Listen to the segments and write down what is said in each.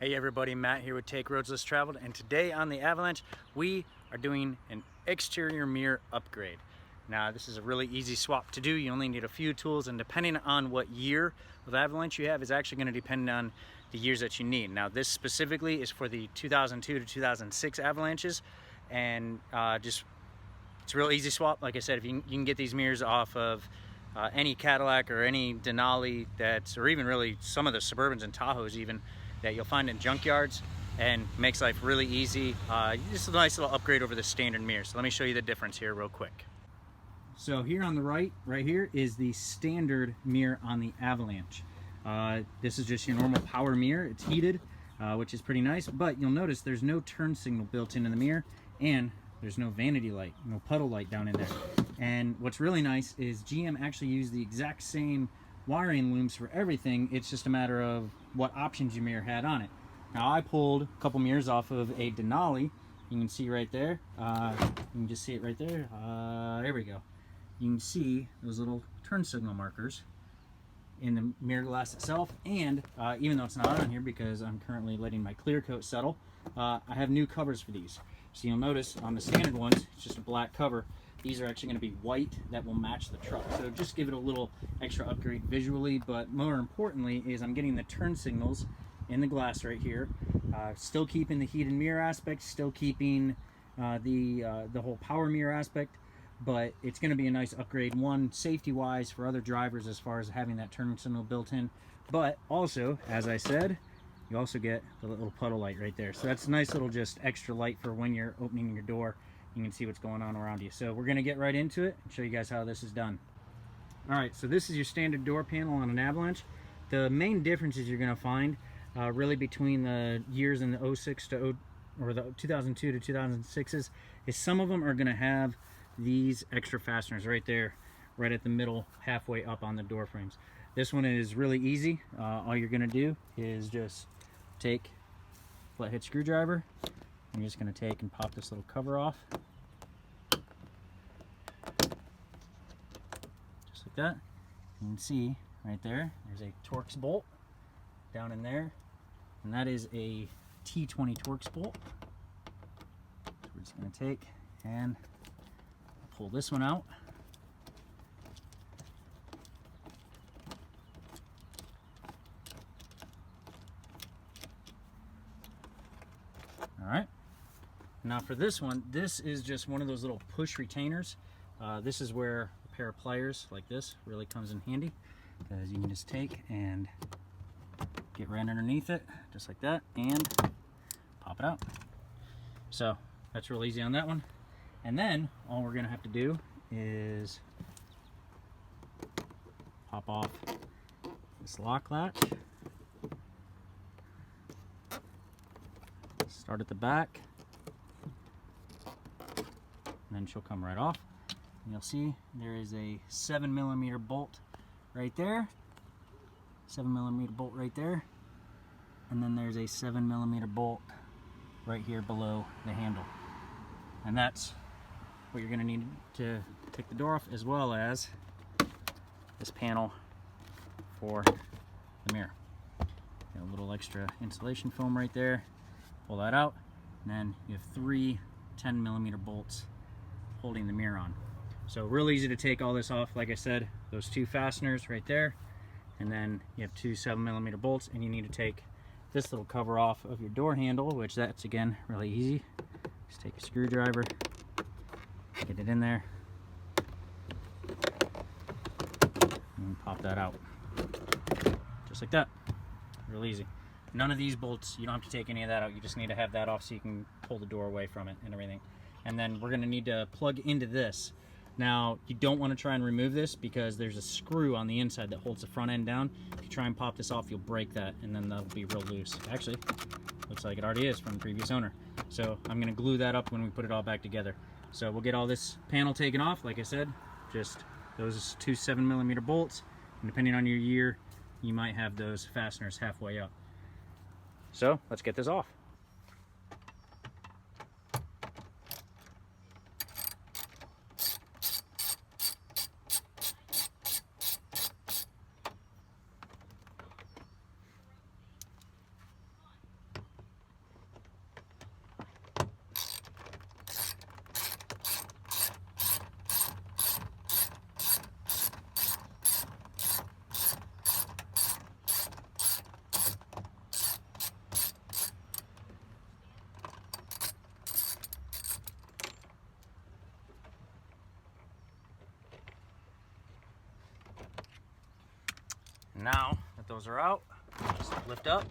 Hey everybody, Matt here with Take Roads Less Traveled, and today on the Avalanche we are doing an exterior mirror upgrade. Now this is a really easy swap to do. You only need a few tools, and depending on what year of Avalanche you have is actually going to depend on the years that you need. Now this specifically is for the 2002 to 2006 Avalanches, and it's a real easy swap. Like I said, if you can get these mirrors off of any Cadillac or any Denali or even really some of the Suburbans and Tahoes even, that you'll find in junkyards, and makes life really easy. Just a nice little upgrade over the standard mirror. So let me show you the difference here real quick. So here on the right here is the standard mirror on the Avalanche. This is just your normal power mirror. It's heated, which is pretty nice, but you'll notice there's no turn signal built into the mirror, and there's no vanity light, no puddle light down in there. And what's really nice is GM actually used the exact same wiring looms for everything. It's just a matter of what options your mirror had on it. Now I pulled a couple mirrors off of a Denali. You can see right there. You can just see it right there. There we go. You can see those little turn signal markers in the mirror glass itself. And even though it's not on here because I'm currently letting my clear coat settle, I have new covers for these. So you'll notice on the standard ones, it's just a black cover. These are actually going to be white that will match the truck. So just give it a little extra upgrade visually, but more importantly is I'm getting the turn signals in the glass right here. Still keeping the heated mirror aspect, still keeping the whole power mirror aspect, but it's going to be a nice upgrade, one, safety-wise for other drivers as far as having that turn signal built in, but also, as I said, you also get the little puddle light right there. So that's a nice little just extra light for when you're opening your door. You can see what's going on around you. So we're going to get right into it and show you guys how this is done. Alright, so this is your standard door panel on an Avalanche. The main differences you're going to find really between the years in the 06 to the 2002 to 2006s is some of them are going to have these extra fasteners right there, right at the middle, halfway up on the door frames. This one is really easy. All you're going to do is just take a flathead screwdriver. I'm just going to take and pop this little cover off. Just like that. You can see right there, there's a Torx bolt down in there. And that is a T20 Torx bolt. So we're just going to take and pull this one out. All right. Now for this one, this is just one of those little push retainers. This is where a pair of pliers like this really comes in handy, because you can just take and get right underneath it, just like that, and pop it out. So that's real easy on that one. And then all we're gonna have to do is pop off this lock latch. Start at the back, and then she'll come right off. And you'll see there is a 7mm bolt right there, 7mm bolt right there, and then there's a 7mm bolt right here below the handle. And that's what you're going to need to take the door off, as well as this panel for the mirror. Got a little extra insulation foam right there. Pull that out, and then you have three 10mm bolts holding the mirror on. So real easy to take all this off. Like I said, those two fasteners right there, and then you have two 7mm bolts, and you need to take this little cover off of your door handle, which that's again really easy. Just take a screwdriver, get it in there, and pop that out. Just like that. Real easy. None of these bolts, you don't have to take any of that out. You just need to have that off so you can pull the door away from it and everything. And then we're going to need to plug into this. Now, you don't want to try and remove this because there's a screw on the inside that holds the front end down. If you try and pop this off, you'll break that, and then that'll be real loose. Actually, looks like it already is from the previous owner. So I'm going to glue that up when we put it all back together. So we'll get all this panel taken off. Like I said, just those two 7mm bolts. And depending on your year, you might have those fasteners halfway up. So let's get this off. those are out. Just lift up.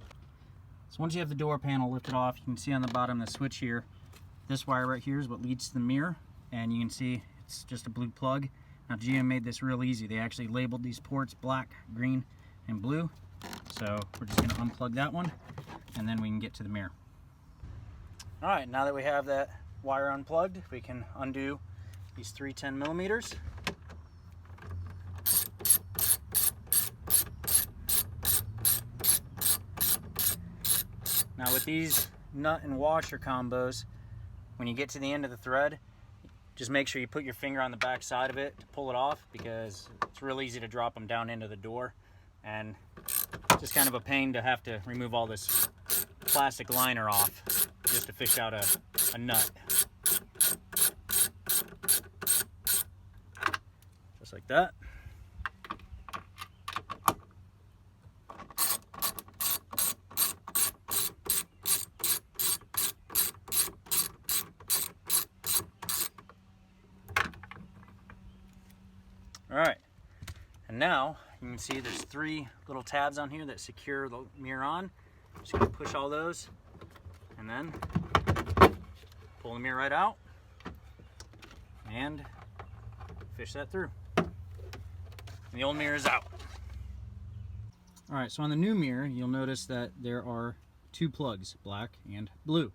So once you have the door panel lifted off, you can see on the bottom of the switch here, this wire right here is what leads to the mirror, and you can see it's just a blue plug. Now GM made this real easy. They actually labeled these ports black, green, and blue. So we're just gonna unplug that one, and then we can get to the mirror. All right, now that we have that wire unplugged, we can undo these 3 10mm. Now with these nut and washer combos, when you get to the end of the thread, just make sure you put your finger on the back side of it to pull it off, because it's real easy to drop them down into the door, and it's just kind of a pain to have to remove all this plastic liner off just to fish out a nut. Just like that. All right, and now you can see there's 3 little tabs on here that secure the mirror on. Just gonna push all those and then pull the mirror right out and fish that through. And the old mirror is out. All right, so on the new mirror, you'll notice that there are 2 plugs, black and blue.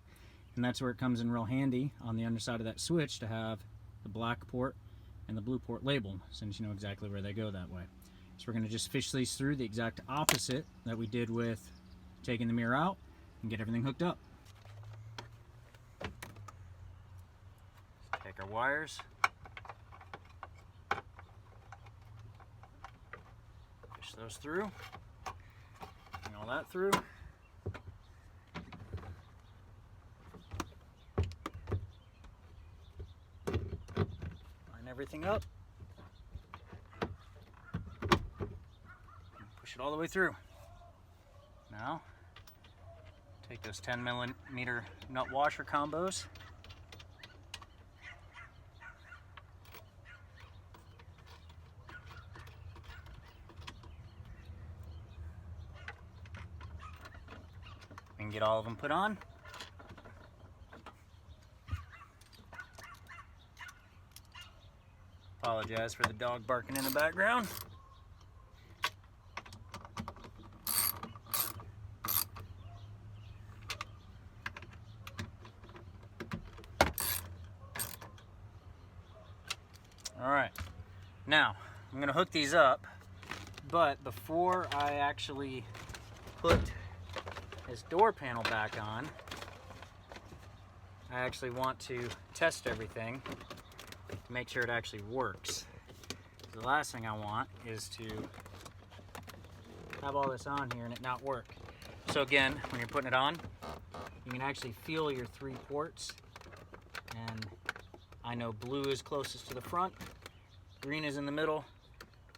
And that's where it comes in real handy on the underside of that switch to have the black port and the blue port labeled, since you know exactly where they go that way. So we're going to just fish these through the exact opposite that we did with taking the mirror out and get everything hooked up. Take our wires, fish those through, bring all that through. Everything up, push it all the way through. Now take those 10mm nut washer combos, we can get all of them put on. Apologize for the dog barking in the background. All right, now I'm gonna hook these up, but before I actually put this door panel back on, I actually want to test everything to make sure it actually works. The last thing I want is to have all this on here and it not work. So again, when you're putting it on, you can actually feel your 3 ports, and I know blue is closest to the front, green is in the middle,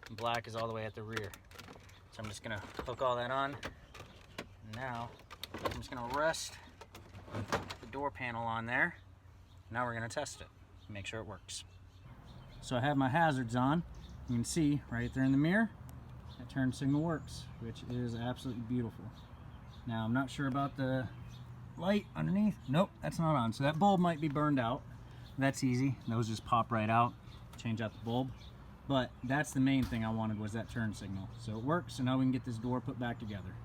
and black is all the way at the rear. So I'm just gonna hook all that on. Now I'm just gonna rest the door panel on there. Now we're gonna test it, make sure it works. So I have my hazards on. You can see right there in the mirror, that turn signal works, which is absolutely beautiful. Now I'm not sure about the light underneath. Nope, that's not on. So that bulb might be burned out. That's easy. Those just pop right out. Change out the bulb. But that's the main thing I wanted, was that turn signal. So it works, so now we can get this door put back together.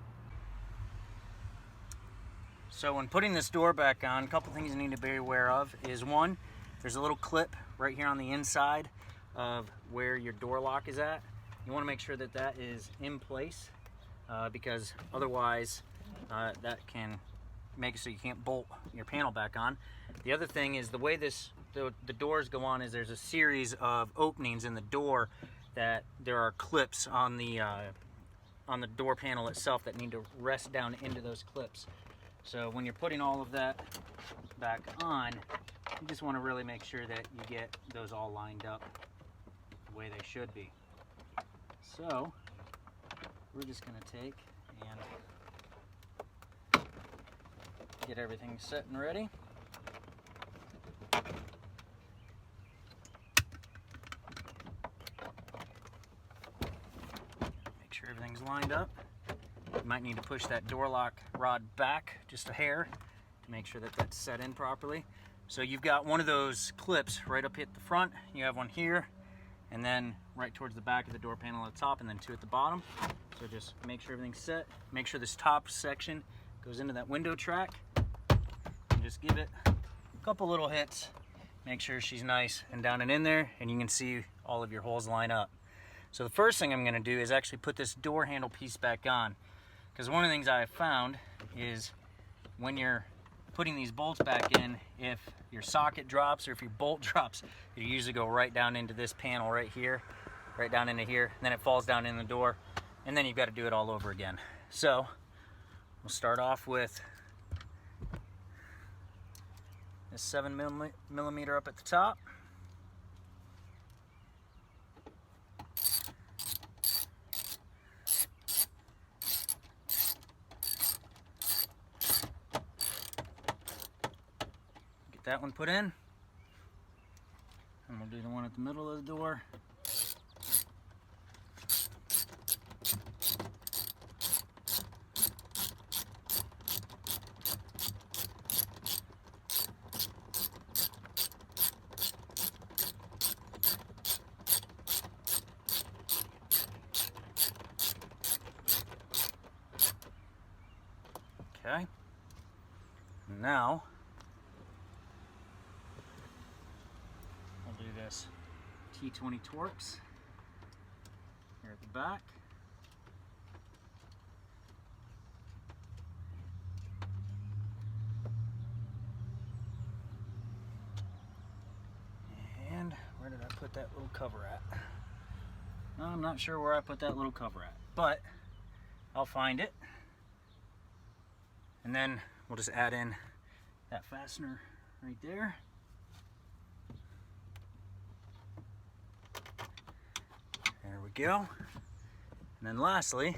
So when putting this door back on, a couple things you need to be aware of is, one, there's a little clip right here on the inside of where your door lock is at. You want to make sure that that is in place, because otherwise that can make it so you can't bolt your panel back on. The other thing is the way the doors go on is there's a series of openings in the door that there are clips on the door panel itself that need to rest down into those clips. So when you're putting all of that back on, you just want to really make sure that you get those all lined up the way they should be. So we're just going to take and get everything set and ready. Make sure everything's lined up. might need to push that door lock rod back just a hair to make sure that that's set in properly. So you've got one of those clips right up at the front, you have one here, and then right towards the back of the door panel at the top, and then two at the bottom. So just make sure everything's set. Make sure this top section goes into that window track, and just give it a couple little hits. Make sure she's nice and down and in there, and you can see all of your holes line up. So the first thing I'm gonna do is actually put this door handle piece back on, because one of the things I have found is when you're putting these bolts back in, if your socket drops or if your bolt drops, you usually go right down into this panel right here, right down into here, and then it falls down in the door, and then you've got to do it all over again. So we'll start off with this 7mm up at the top. Get that one put in, and we'll do the one at the middle of the door. Okay, now we'll do this T20 Torx here at the back. And where did I put that little cover at? I'm not sure where I put that little cover at, but I'll find it. And then we'll just add in that fastener right there. There we go. And then lastly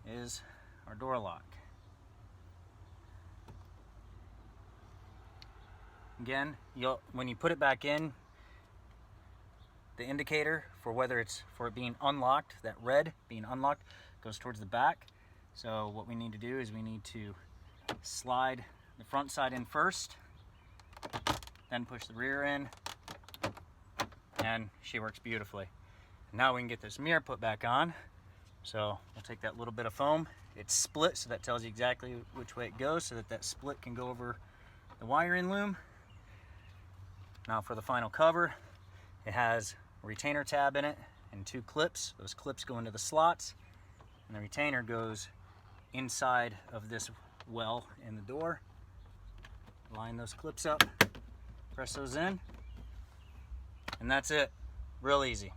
is our door lock. Again, when you put it back in, the indicator for whether it's for it being unlocked, that red being unlocked, goes towards the back. So what we need to do is we need to slide the front side in first, then push the rear in, and she works beautifully. Now we can get this mirror put back on. So we'll take that little bit of foam. It's split, so that tells you exactly which way it goes, so that that split can go over the wiring loom. Now for the final cover, it has a retainer tab in it and two clips. Those clips go into the slots, and the retainer goes inside of this well in the door. Line those clips up, press those in, and that's it. Real easy.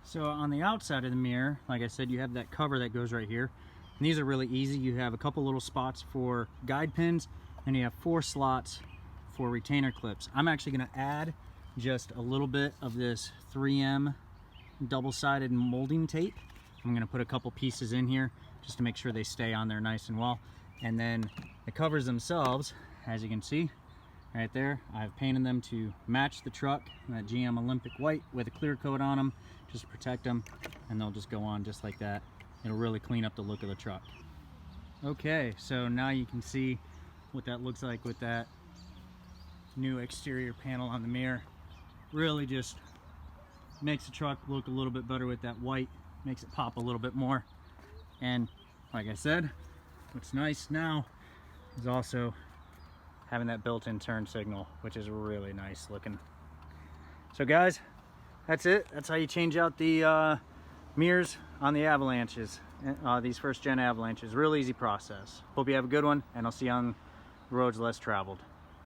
So on the outside of the mirror, like I said, you have that cover that goes right here. And these are really easy. You have a couple little spots for guide pins, and you have 4 slots for retainer clips. I'm actually going to add just a little bit of this 3M double-sided molding tape. I'm going to put a couple pieces in here just to make sure they stay on there nice and well. And then the covers themselves, as you can see right there, I've painted them to match the truck, that GM Olympic white with a clear coat on them just to protect them, and they'll just go on just like that. It'll really clean up the look of the truck. Okay, so now you can see what that looks like with that new exterior panel on the mirror. Really just makes the truck look a little bit better with that white, makes it pop a little bit more. And like I said, what's nice now is also having that built-in turn signal, which is really nice looking. So guys, that's it. That's how you change out the mirrors on the Avalanches, these first gen Avalanches. Real easy process. Hope you have a good one, and I'll see you on the roads less traveled.